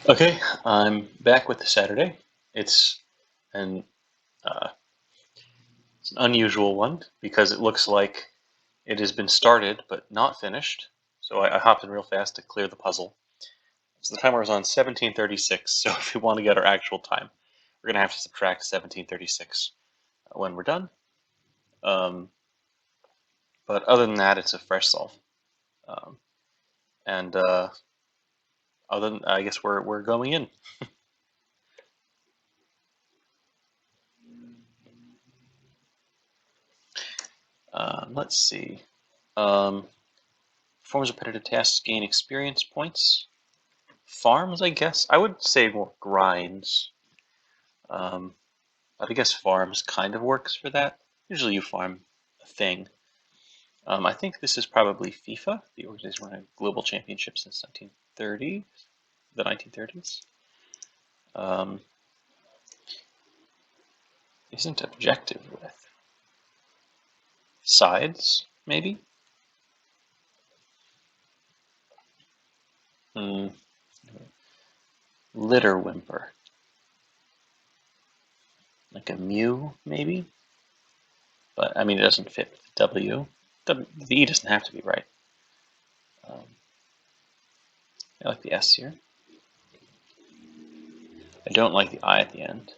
Okay, I'm back with the Saturday. It's an uh, it's an unusual one because it looks like it has been started but not finished. So I hopped in real fast to clear the puzzle. So the timer is on 1736. So if we want to get our actual time, we're gonna have to subtract 1736 when we're done. Um, but other than that, it's a fresh solve. Um, and other than I guess we're going in. Let's see. Um, Performs repetitive tasks gain experience points. Farms, I guess. I would say more grinds. Um, but I guess farms kind of works for that. Usually you farm a thing. I think this is probably FIFA. The organization running a global championship since 1930, the 1930s. Isn't objective with sides, maybe? Hmm. Litter whimper. Like a mew, maybe? But, I mean, it doesn't fit with the W. The E doesn't have to be right. I like the S here. I don't like the I at the end.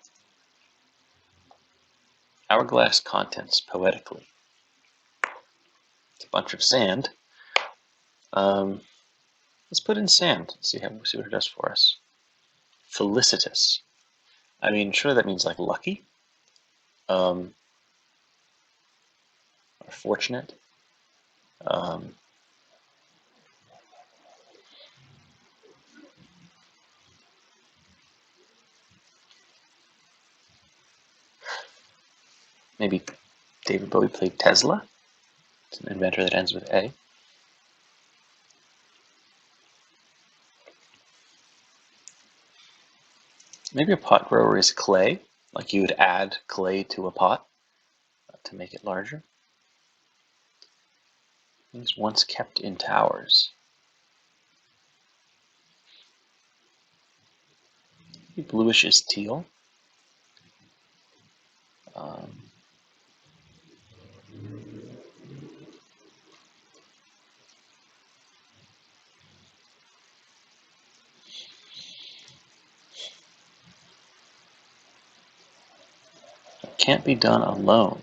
Hourglass contents poetically. It's a bunch of sand. Let's put in sand. See what it does for us. Felicitous. I mean, sure, that means like lucky, or fortunate. Um, Maybe David Bowie played Tesla. It's an inventor that ends with A. Maybe a pot grower is clay, like you would add clay to a pot to make it larger. Things once kept in towers. Maybe bluish is teal. Um, Can't be done alone.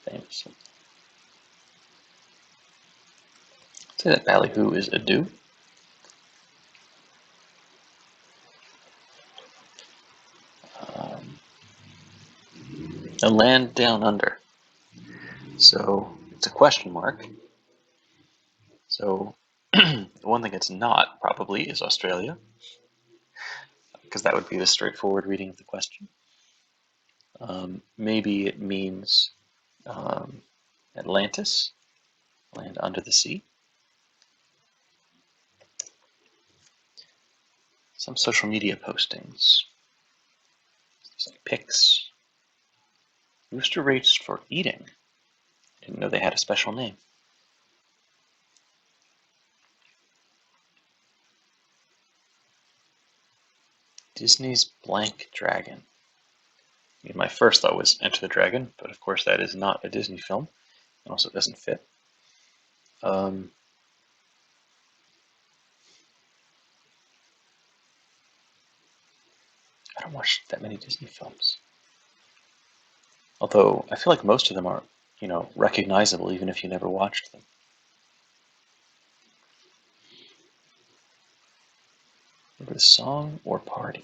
Famous. Say that ballyhoo is adieu. A land down under. So it's a question mark. So the one thing it's not probably is Australia, because that would be the straightforward reading of the question. Maybe it means Atlantis, land under the sea. Some social media postings. There's like pics. Rooster rates for eating. Didn't know they had a special name. Disney's Blank Dragon. I mean, my first thought was Enter the Dragon, but of course that is not a Disney film. It also doesn't fit. I don't watch that many Disney films. Although I feel like most of them are, recognizable even if you never watched them. Remember the song or party?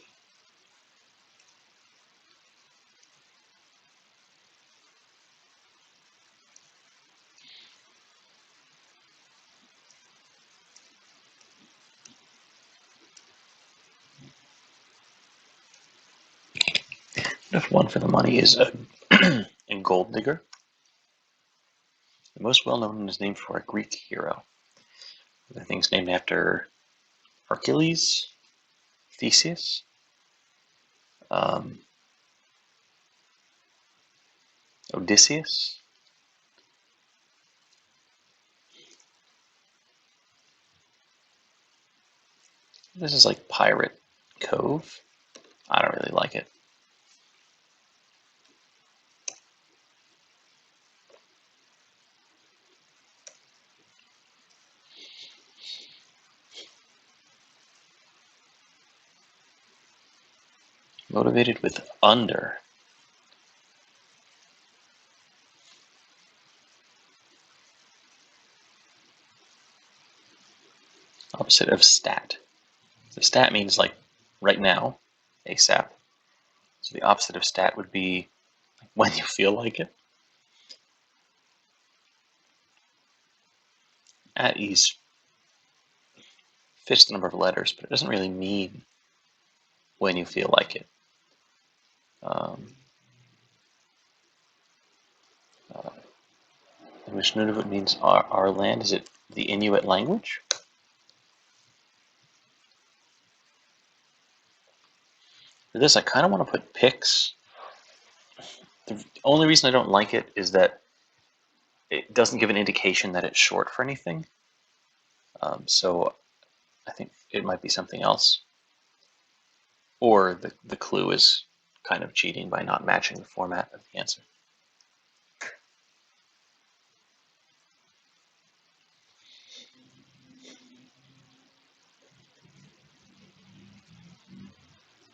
If one for the money is a Gold Digger. The most well-known is named for a Greek hero. The thing's named after Hercules, Theseus, Odysseus. This is like Pirate Cove. I don't really like it. Motivated with under. Opposite of stat. So stat means like right now, ASAP. So the opposite of stat would be when you feel like it. At ease fits the number of letters, but it doesn't really mean when you feel like it. Which Nunavut means our land. Is it the Inuit language? For this, I kind of want to put pics. The only reason I don't like it is that it doesn't give an indication that it's short for anything. So I think it might be something else. Or the clue is kind of cheating by not matching the format of the answer.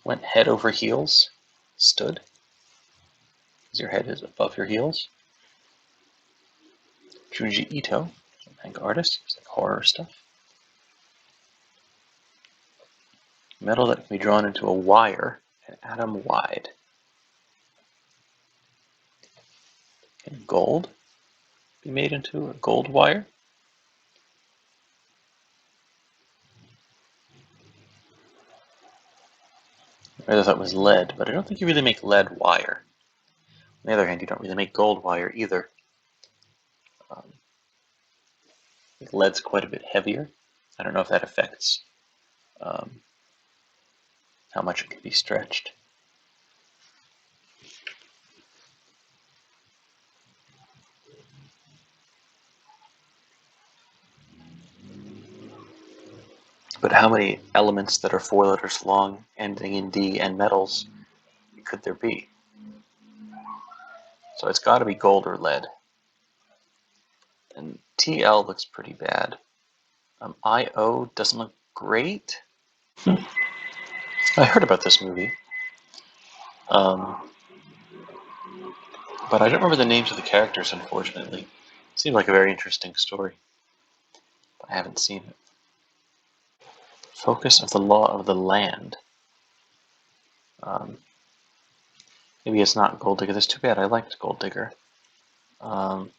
Went head over heels. Stood. Because your head is above your heels. Junji Ito, manga artist. It's like horror stuff. Metal that can be drawn into a wire an atom wide. Can gold be made into a gold wire? I thought it was lead, but I don't think you really make lead wire. On the other hand, you don't really make gold wire either. I think lead's quite a bit heavier. I don't know if that affects how much it can be stretched. But how many elements that are 4 letters long, ending in D, and metals could there be? So it's got to be gold or lead. And TL looks pretty bad. IO doesn't look great. I heard about this movie. But I don't remember the names of the characters, unfortunately. It seemed like a very interesting story. But I haven't seen it. Focus of the law of the land. Maybe it's not Gold Digger. That's too bad. I liked Gold Digger. But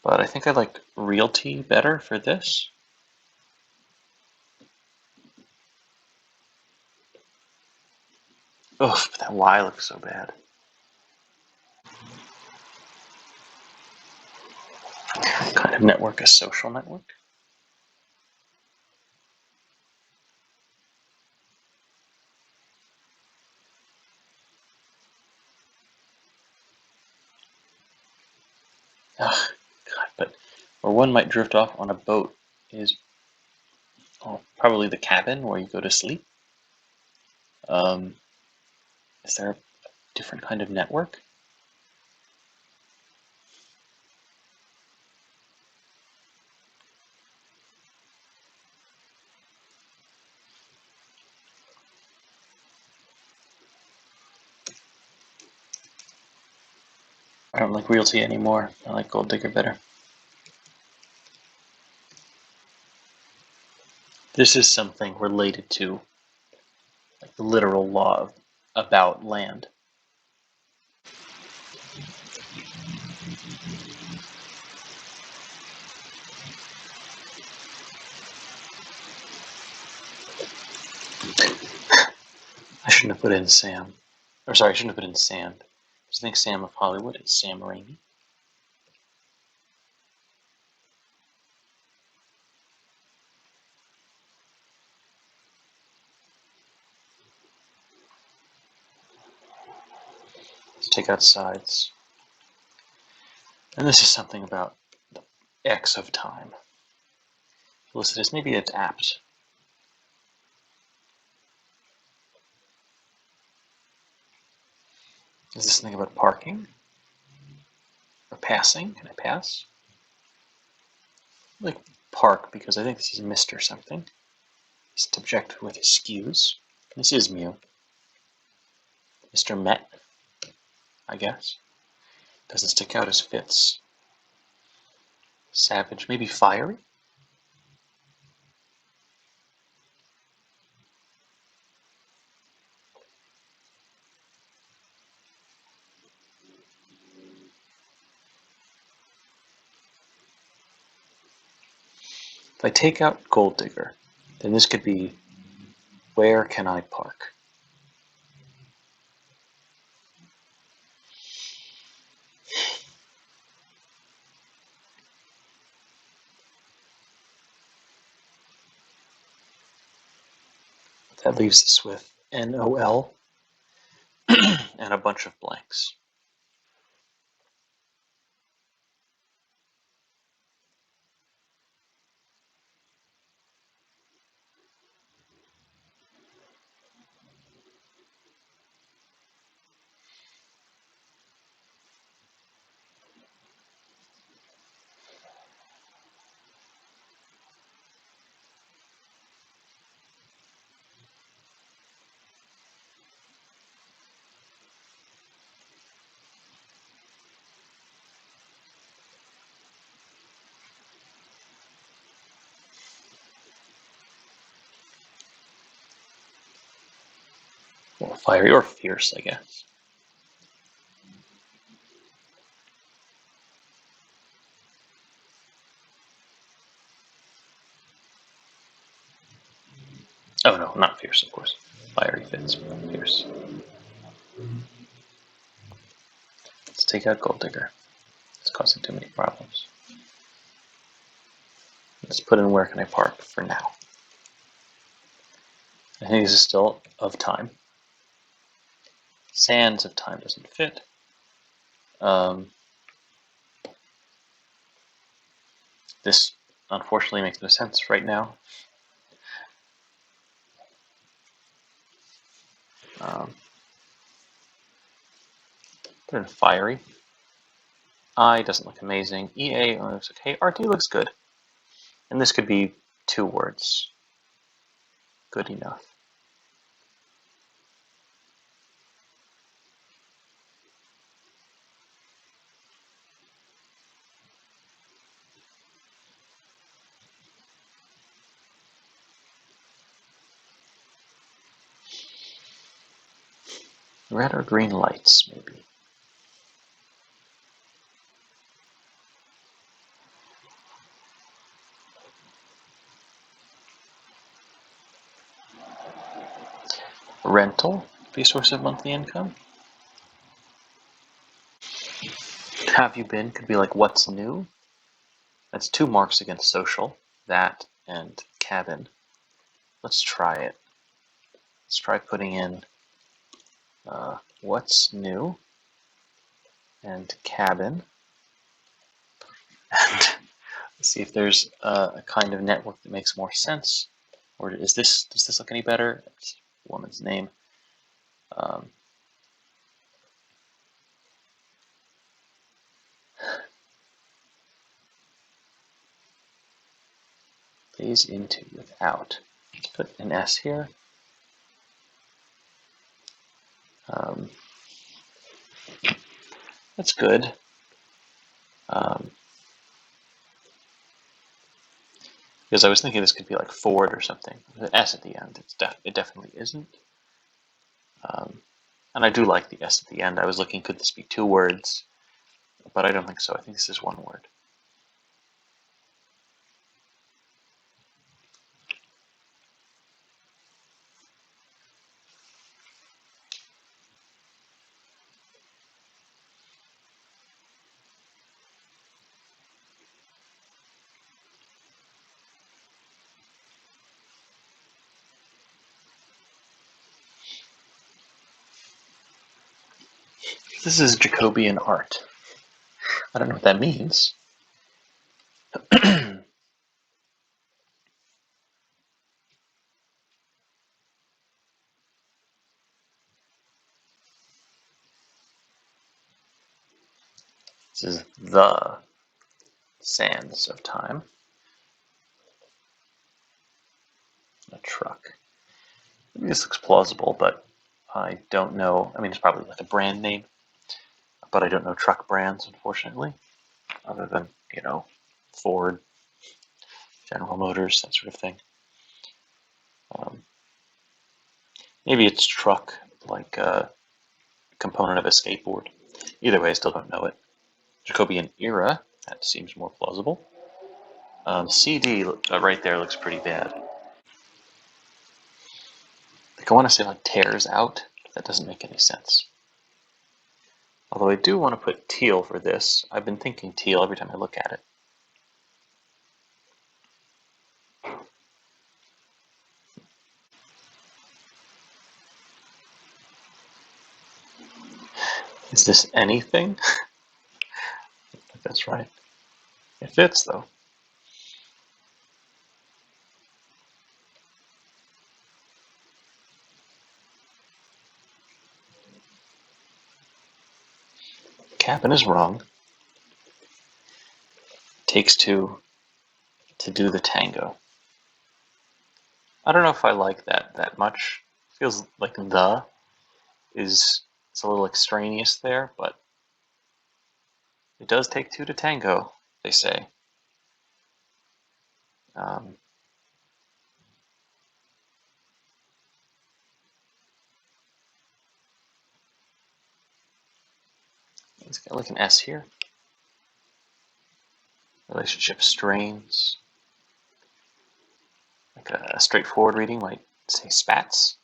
I think I liked Realty better for this. Oh, but that Y looks so bad. Kind of network, a social network. Ugh, God, but where one might drift off on a boat is probably the cabin where you go to sleep. Is there a different kind of network? I don't like Realty anymore. I like Gold Digger better. This is something related to like the literal law about land. I shouldn't have put in Sam. Or sorry, I shouldn't have put in Sand. Because I think Sam of Hollywood is Sam Raimi. Let's take out sides. And this is something about the X of time. Felicitous, maybe it's apt. Is this something about parking? Or passing? Can I pass? I like park because I think this is Mr. something. He's objective with his skews. This is Mew. Mr. Met, I guess. Doesn't stick out as fits. Savage, maybe fiery? If I take out Gold Digger, then this could be, where can I park? That leaves us with NOL and a bunch of blanks. Well, fiery or fierce, I guess. Oh no, not fierce, of course. Fiery fits, but fierce. Let's take out Gold Digger. It's causing too many problems. Let's put in where can I park for now. I think this is still of time. Sands of time doesn't fit. This unfortunately makes no sense right now. Put in fiery. I doesn't look amazing. EA looks okay. RT looks good. And this could be 2 words. Good enough. Red or green lights, maybe. Rental, be a source of monthly income. Have you been could be like what's new. That's 2 marks against social. That and cabin. Let's try it. Let's try putting in what's new and cabin. And let's see if there's a kind of network that makes more sense. Or does this look any better? It's a woman's name. Phase into without. Let's put an S here. That's good. Because I was thinking this could be like Ford or something. The S at the end. It definitely isn't. And I do like the S at the end. I was looking, could this be 2 words? But I don't think so. I think this is 1 word. This is Jacobian art. I don't know what that means. This is the sands of time. A truck. Maybe this looks plausible, but I don't know. I mean, it's probably like a brand name, but I don't know truck brands, unfortunately, other than, Ford, General Motors, that sort of thing. Maybe it's truck, like a component of a skateboard. Either way, I still don't know it. Jacobian era, that seems more plausible. CD right there looks pretty bad. Like, I want to say like tears out. That doesn't make any sense. Although I do want to put teal for this. I've been thinking teal every time I look at it. Is this anything? I think that's right. It fits, though. Cap'n is wrong. Takes two to do the tango. I don't know if I like that much. Feels like the is it's a little extraneous there, but it does take two to tango, they say. It's got like an S here. Relationship strains. Like a straightforward reading might say spats,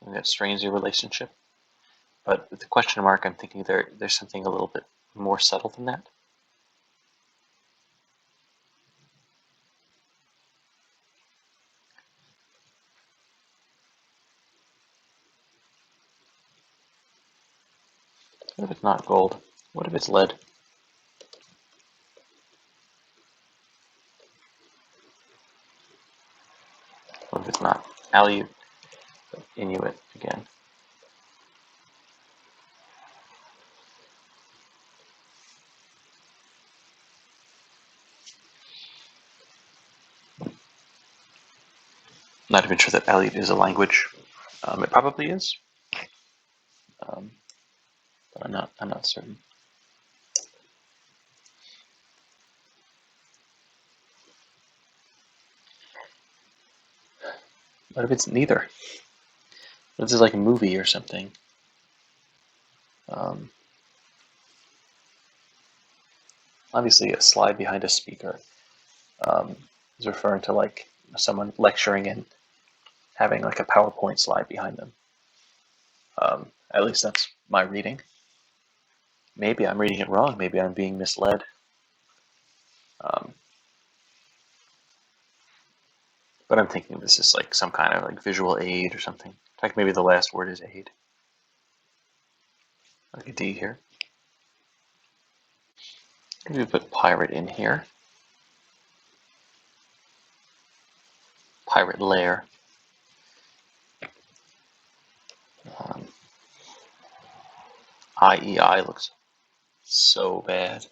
and that strains your relationship. But with the question mark, I'm thinking there's something a little bit more subtle than that. What if it's not gold? What if it's lead? What if it's not Aleut, Inuit again? Not even sure that Aleut is a language. It probably is, but I'm not certain. What if it's neither? This is like a movie or something. Obviously, a slide behind a speaker is referring to like someone lecturing and having like a PowerPoint slide behind them. At least that's my reading. Maybe I'm reading it wrong. Maybe I'm being misled. But I'm thinking this is like some kind of like visual aid or something. Like maybe the last word is aid. Like a D here. Maybe put pirate in here. Pirate lair. IEI looks so bad.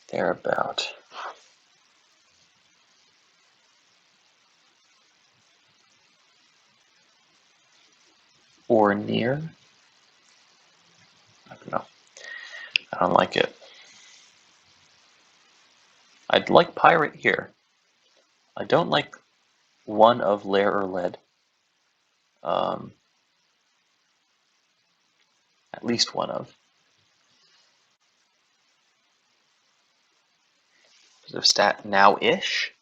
Thereabout. Or near. I don't know. I don't like it. I'd like pirate here. I don't like one of lair or lead. At least one of. So stat now-ish.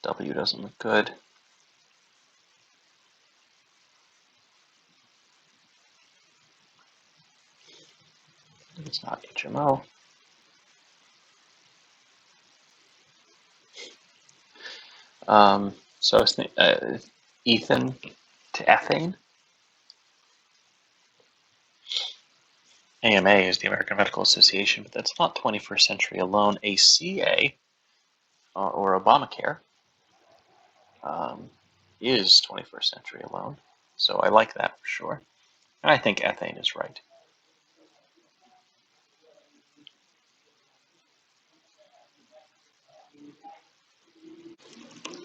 W doesn't look good. It's not HMO. So I was thinking, Ethan to ethane. AMA is the American Medical Association, but that's not 21st century alone. ACA, or Obamacare, is 21st century alone. So I like that for sure. And I think ethane is right.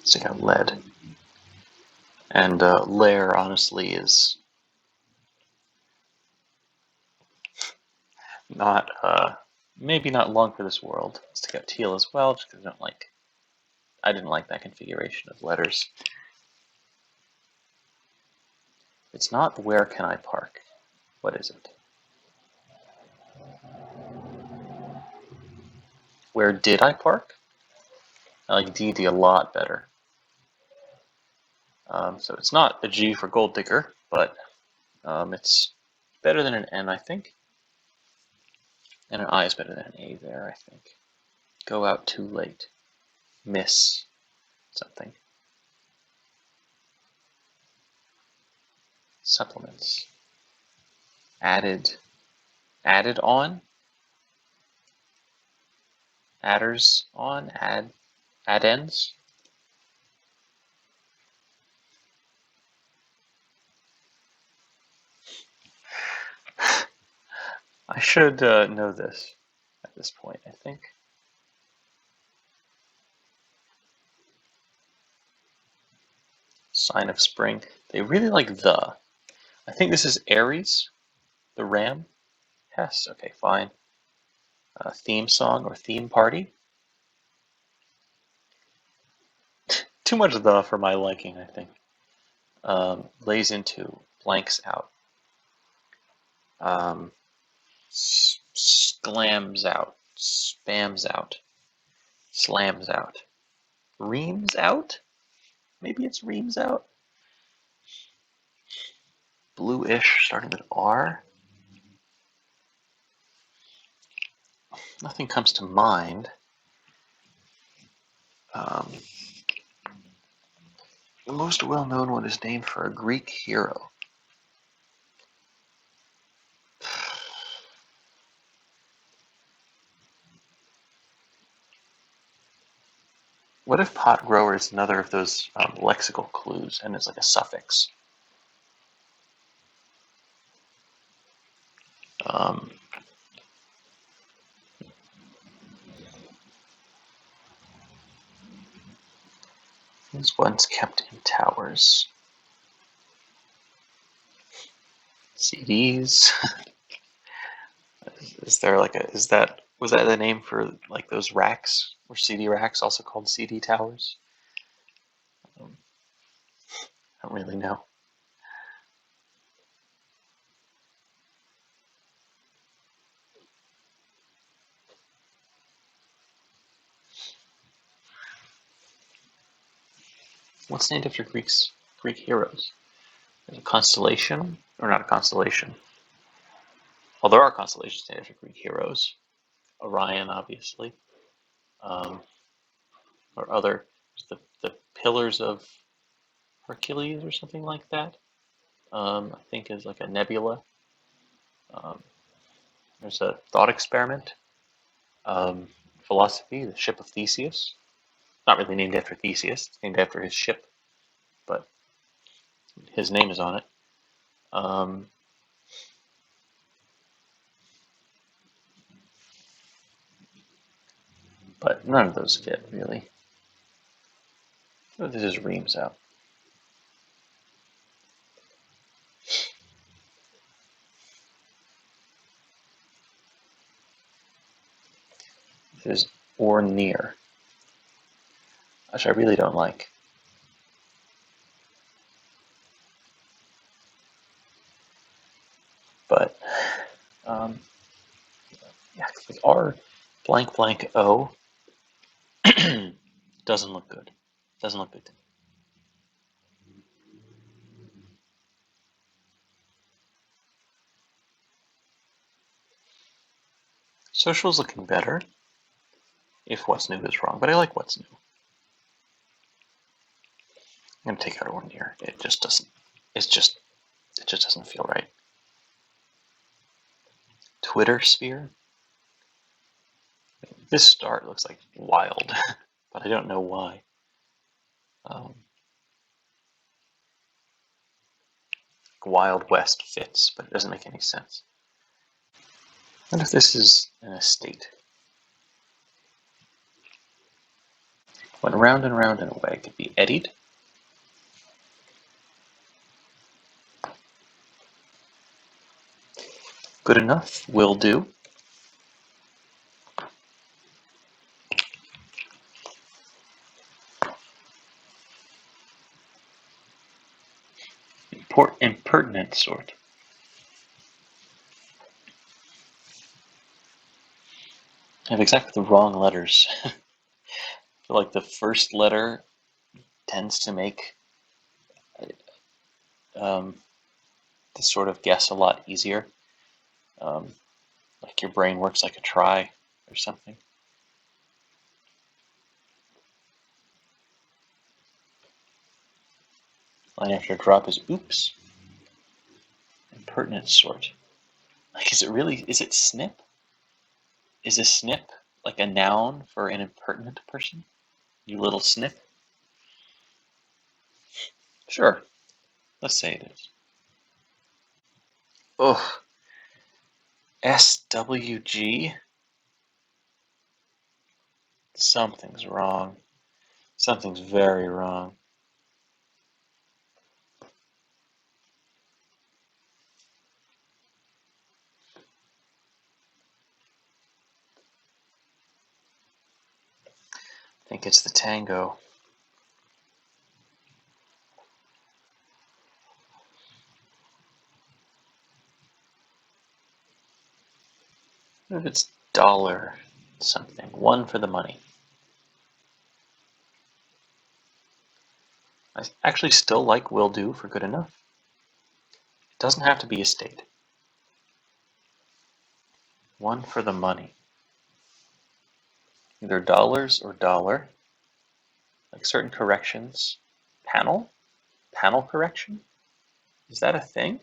So you got lead. And Lair, honestly, is not, maybe not long for this world. Let's take out teal as well, just because I didn't like that configuration of letters. It's not where can I park. What is it? Where did I park? I like DD a lot better. So it's not a G for gold digger, but it's better than an N, I think. And an I is better than an A there, I think. Go out too late. Miss something. Supplements. Added on. Adders on. Add-ends. I should know this at this point, I think. Sign of spring. They really like the. I think this is Aries, the ram. Yes, okay, fine. Theme song or theme party. Too much the for my liking, I think. Lays into, blanks out. Sklams out, spams out, slams out. Reams out? Maybe it's reams out? Bluish, starting with R. Nothing comes to mind. The most well-known one is named for a Greek hero. What if pot grower is another of those lexical clues and it's like a suffix? These ones kept in towers. CDs. Is there like a, was that the name for like those racks? Were CD racks also called CD towers? I don't really know. What's named after Greek heroes? There's a constellation, or not a constellation. Well, there are constellations named after Greek heroes. Orion, obviously. Or other, the Pillars of Hercules or something like that. I think is like a nebula. There's a thought experiment. Philosophy, the ship of Theseus. Not really named after Theseus, it's named after his ship, but his name is on it. But none of those fit, really. This just reams out. This is or near, which I really don't like. But, yeah, R blank blank O doesn't look good. Doesn't look good to me. Social's looking better if what's new is wrong, but I like what's new. I'm gonna take out or near. It just doesn't. It just doesn't feel right. Twitter sphere. This start looks like wild, but I don't know why. Wild West fits, but it doesn't make any sense. What if this is an estate? Went round and round in a way. Could be eddied. Good enough. Will do. Impertinent sort. I have exactly the wrong letters. I feel like the first letter tends to make this sort of guess a lot easier. Like your brain works like a try or something. Line after drop is oops. Impertinent sort. Like, is it snip? Is a snip like a noun for an impertinent person? You little snip? Sure. Let's say it is. Oh, SWG? Something's wrong. Something's very wrong. I think it's the tango. What if it's dollar something? One for the money. I actually still like will do for good enough. It doesn't have to be estate. One for the money. Either dollars or dollar. Like certain corrections. Panel? Panel correction? Is that a thing?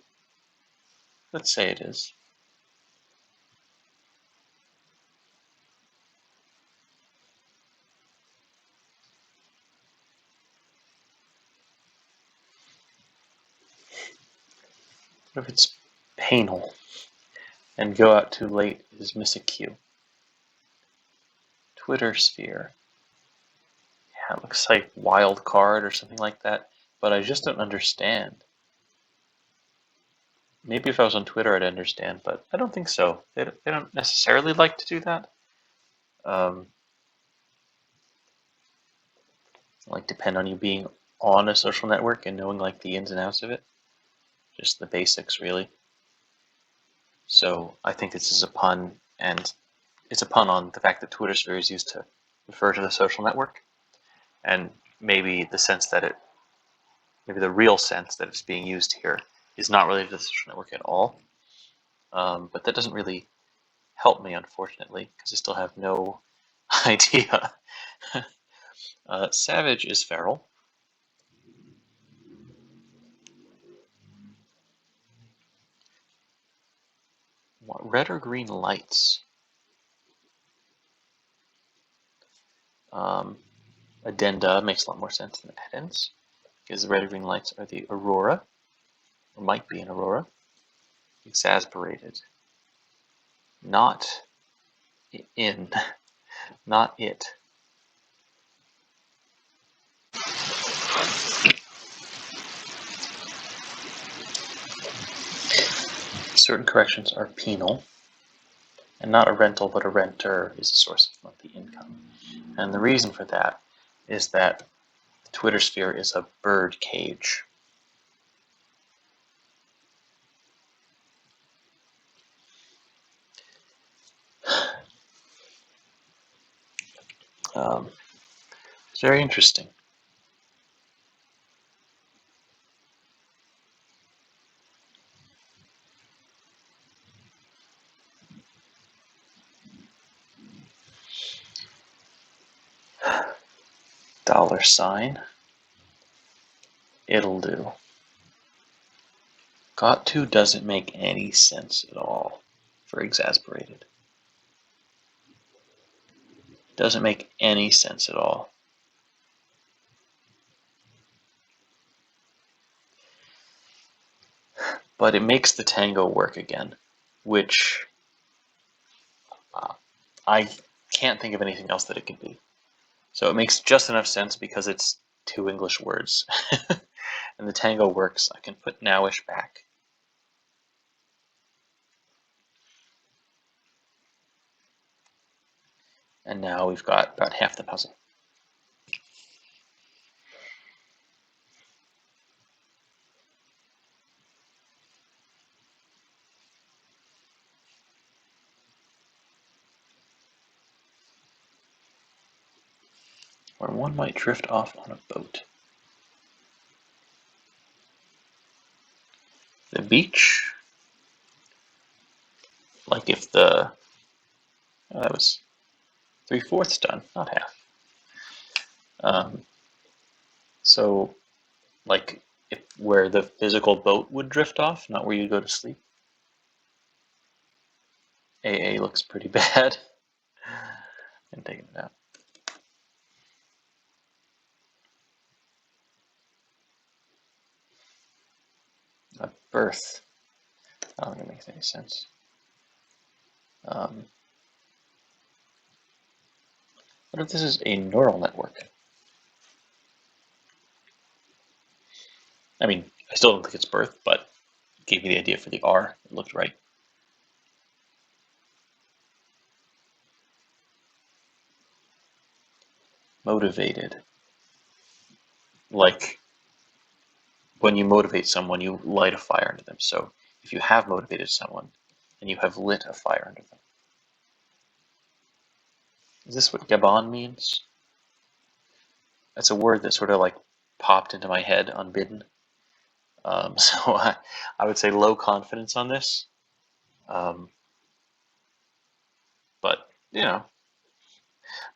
Let's say it is. What if it's panel? And go out too late is miss a cue. Twitter sphere. Yeah, it looks like wild card or something like that, but I just don't understand. Maybe if I was on Twitter I'd understand, but I don't think so. They don't necessarily like to do that. Like depend on you being on a social network and knowing like the ins and outs of it. Just the basics, really. So I think this is a pun, and it's a pun on the fact that Twitter sphere is used to refer to the social network, and maybe the real sense that it's being used here is not related to the social network at all. But that doesn't really help me, unfortunately, because I still have no idea. Savage is feral. Red or green lights? Addenda makes a lot more sense than addends, because the red or green lights are the aurora, or might be an aurora. Exasperated. Not in. Not it. Certain corrections are penal, and not a rental, but a renter is a source of monthly income. And the reason for that is that the Twitter sphere is a bird cage. It's very interesting. $. It'll do. Got to doesn't make any sense at all. for exasperated. Doesn't make any sense at all. But it makes the tango work again, which I can't think of anything else that it could be. So it makes just enough sense because it's two English words. And the tango works. I can put nowish back. And now we've got about half the puzzle. Where one might drift off on a boat. The beach, like if that was 3/4 done, not half. So, like where the physical boat would drift off, not where you go to sleep. AA looks pretty bad. I'm taking it out. A birth. I don't think it makes any sense. What if this is a neural network? I mean, I still don't think it's birth, but it gave me the idea for the R. It looked right. Motivated. Like when you motivate someone, you light a fire under them. So if you have motivated someone, and you have lit a fire under them. Is this what Gabon means? That's a word that sort of like popped into my head unbidden. So I would say low confidence on this. But, you know,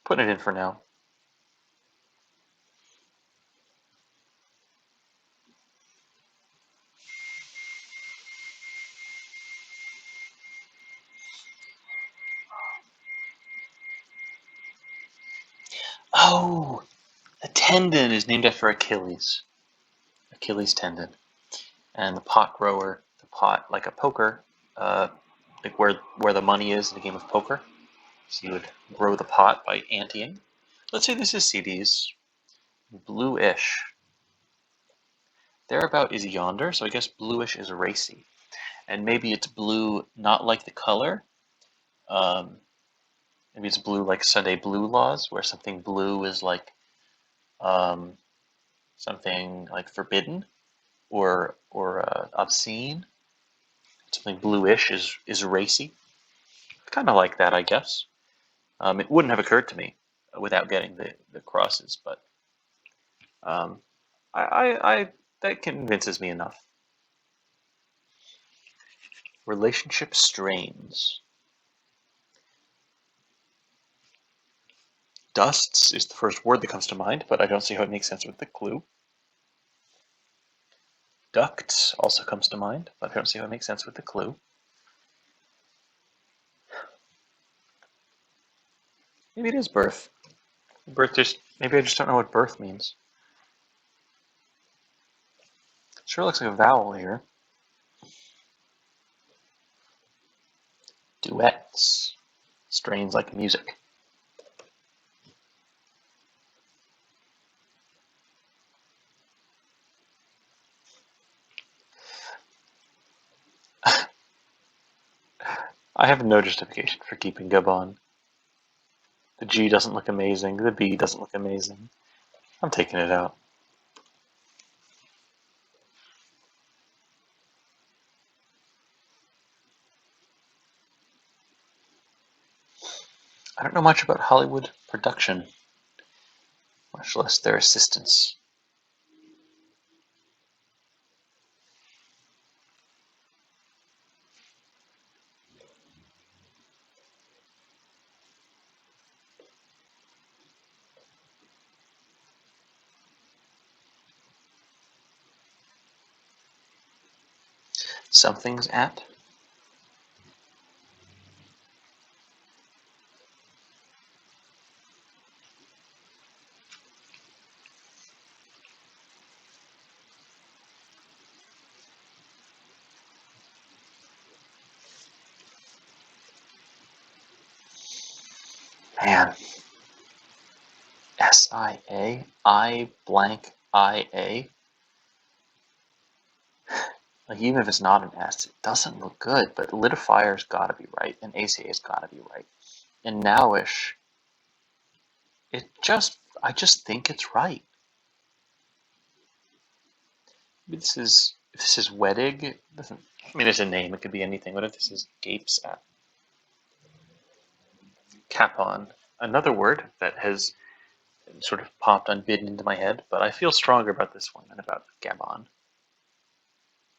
putting it in for now. Oh, the tendon is named after Achilles. Achilles tendon. And the pot grower, the pot, like a poker, like where the money is in a game of poker. So you would grow the pot by anteing. Let's say this is CDs. Bluish. Thereabout is yonder, so I guess bluish is racy. And maybe it's blue not like the color. Maybe it's blue like Sunday blue laws, where something blue is like something like forbidden or obscene. Something bluish is racy. Kind of like that, I guess. It wouldn't have occurred to me without getting the crosses, but I that convinces me enough. Relationship strains. Dusts is the first word that comes to mind, but I don't see how it makes sense with the clue. Ducts also comes to mind, but I don't see how it makes sense with the clue. Maybe it is birth. Maybe I just don't know what birth means. Sure looks like a vowel here. Duets. Strains like music. I have no justification for keeping Gabon. The G doesn't look amazing. The B doesn't look amazing. I'm taking it out. I don't know much about Hollywood production, much less their assistants. Something's at. Man, SIA, I blank IA. Like, even if it's not an S, it doesn't look good, but Litafier's gotta be right, and ACA's gotta be right. And Nowish, I just think it's right. If this is Wedig, doesn't, I mean, it's a name, it could be anything. What if this is Gapes at? Capon, another word that has sort of popped unbidden into my head, but I feel stronger about this one than about Gabon.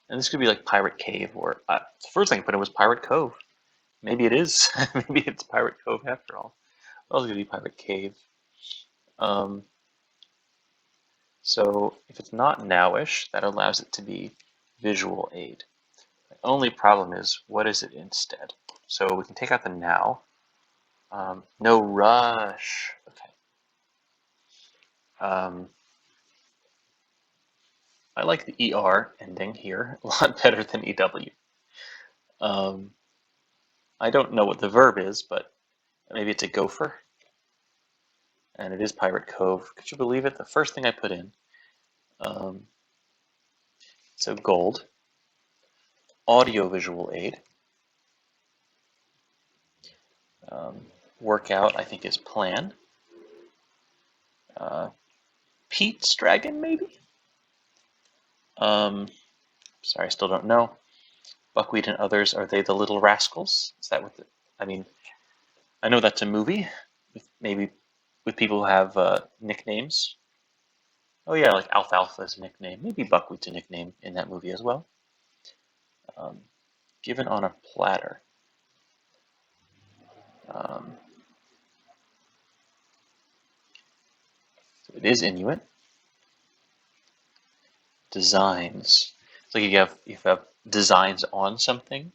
And this could be like Pirate Cave, or the first thing I put in was Pirate Cove. Maybe it is. Maybe it's Pirate Cove after all. Well, it's gonna be Pirate Cave. So if it's not nowish, that allows it to be visual aid. The only problem is, what is it instead? So we can take out the now. No rush. Okay. I like the ER ending here a lot better than EW. I don't know what the verb is, but maybe it's a gopher. And it is Pirate Cove. Could you believe it? The first thing I put in. So gold. Audio-visual aid. Workout, I think, is plan. Pete's Dragon, maybe? Sorry, I still don't know. Buckwheat and Others, are they the Little Rascals? Is that what I mean, I know that's a movie, maybe with people who have nicknames. Oh yeah, like Alfalfa is a nickname. Maybe Buckwheat's a nickname in that movie as well. Given on a platter. So it is Inuit. Designs. It's like if you have designs on something,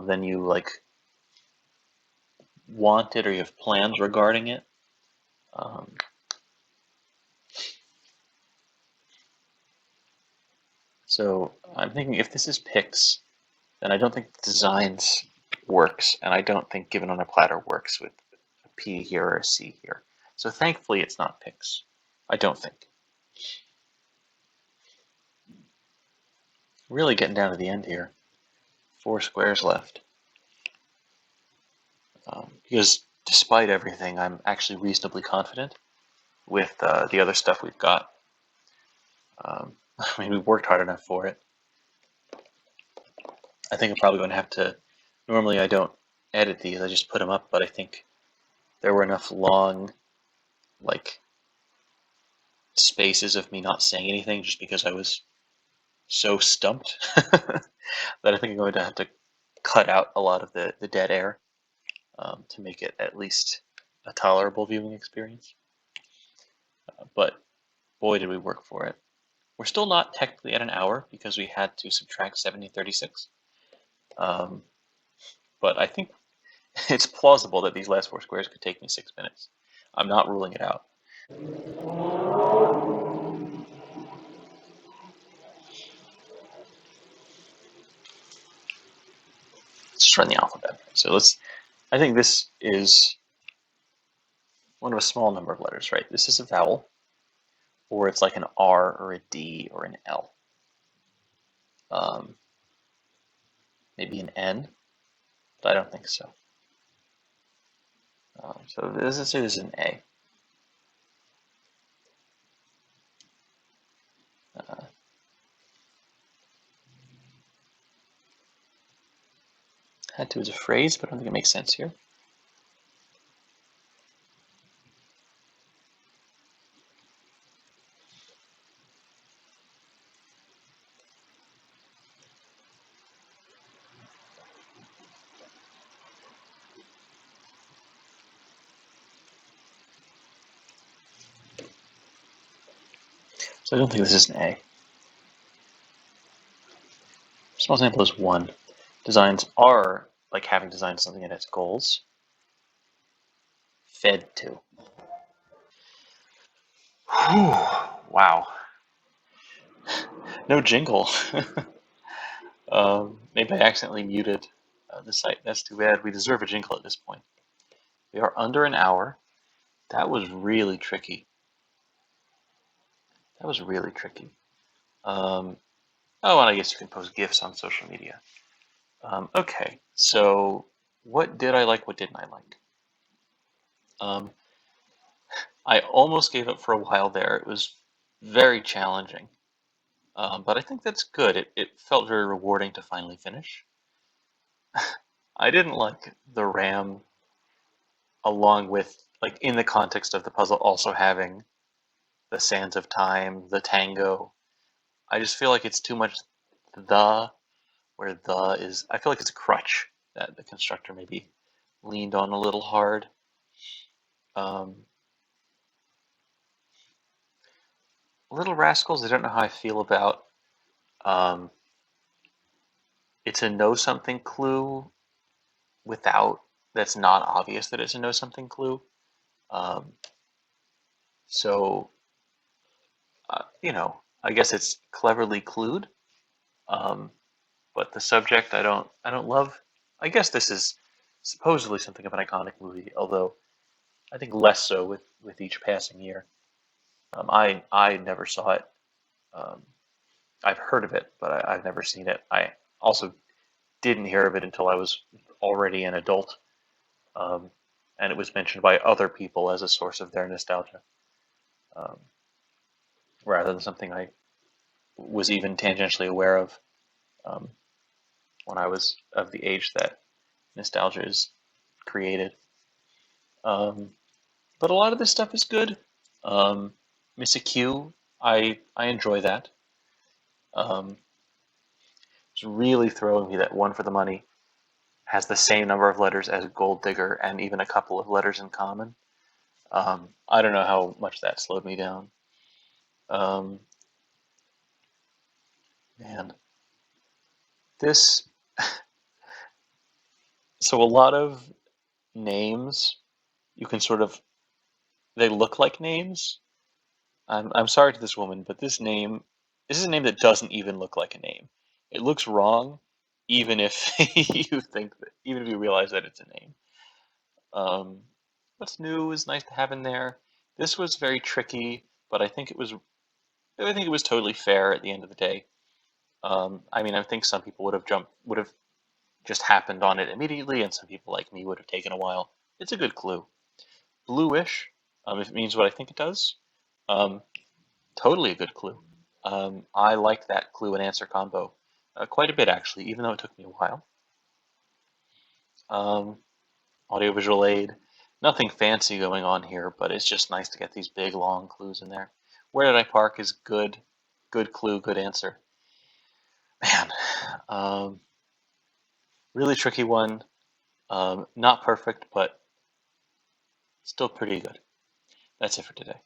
then you like want it or you have plans regarding it. So I'm thinking if this is Pix, then I don't think designs works, and I don't think given on a platter works with a P here or a C here. So thankfully it's not Pix. I don't think. Really getting down to the end here. 4 squares left. Because despite everything, I'm actually reasonably confident with the other stuff we've got. I mean, we worked hard enough for it. I think I'm probably going to have to. Normally, I don't edit these; I just put them up. But I think there were enough long, like, spaces of me not saying anything, just because I was so stumped that I think I'm going to have to cut out a lot of the dead air to make it at least a tolerable viewing experience. But boy, did we work for it. We're still not technically at an hour because we had to subtract 7036. But I think it's plausible that these last 4 squares could take me 6 minutes. I'm not ruling it out. Let's just run the alphabet. So I think this is one of a small number of letters, right? This is a vowel, or it's like an R or a D or an L. Maybe an N, but I don't think so. So let's say this is an A. Had to as a phrase, but I don't think it makes sense here. So I don't think this is an A. Small sample is 1. Designs are like having designed something that has goals. Fed to. Whew, wow. No jingle. Maybe I accidentally muted the site. That's too bad. We deserve a jingle at this point. We are under an hour. That was really tricky. That was really tricky. Oh, and I guess you can post GIFs on social media. Okay, so what did I like? What didn't I like? I almost gave up for a while there. It was very challenging, but I think that's good. It felt very rewarding to finally finish. I didn't like the RAM, along with, like, in the context of the puzzle, also having the Sands of Time, the Tango. I just feel like it's too much the, where the is, I feel like it's a crutch that the constructor maybe leaned on a little hard. Um, Little Rascals, I don't know how I feel about. Um, it's a know something clue without, that's not obvious that it's a know something clue. Um, so, I guess it's cleverly clued. Um, but the subject I don't love. I guess this is supposedly something of an iconic movie, although I think less so with each passing year. I never saw it. Um, I've heard of it, but I've never seen it. I also didn't hear of it until I was already an adult, um, and it was mentioned by other people as a source of their nostalgia, um, rather than something I was even tangentially aware of um, when I was of the age that nostalgia is created. Um, but a lot of this stuff is good. Missy Q, I enjoy that. Um, it's really throwing me that One for the Money has the same number of letters as Gold Digger and even a couple of letters in common. I don't know how much that slowed me down. Um, Man, this, so a lot of names, you can sort of, they look like names. I'm sorry to this woman, but this is a name that doesn't even look like a name. It looks wrong, even if even if you realize that it's a name. Um, what's new is nice to have in there. This was very tricky, but I think it was totally fair at the end of the day. I mean, I think some people would have just happened on it immediately, and some people like me would have taken a while. It's a good clue. Bluish, if it means what I think it does. Um, Totally a good clue. I like that clue and answer combo quite a bit, actually, even though it took me a while. Um, Audiovisual aid, nothing fancy going on here, but it's just nice to get these big, long clues in there. Where did I park is good. Good clue, good answer. Man, really tricky one. Not perfect, but still pretty good. That's it for today.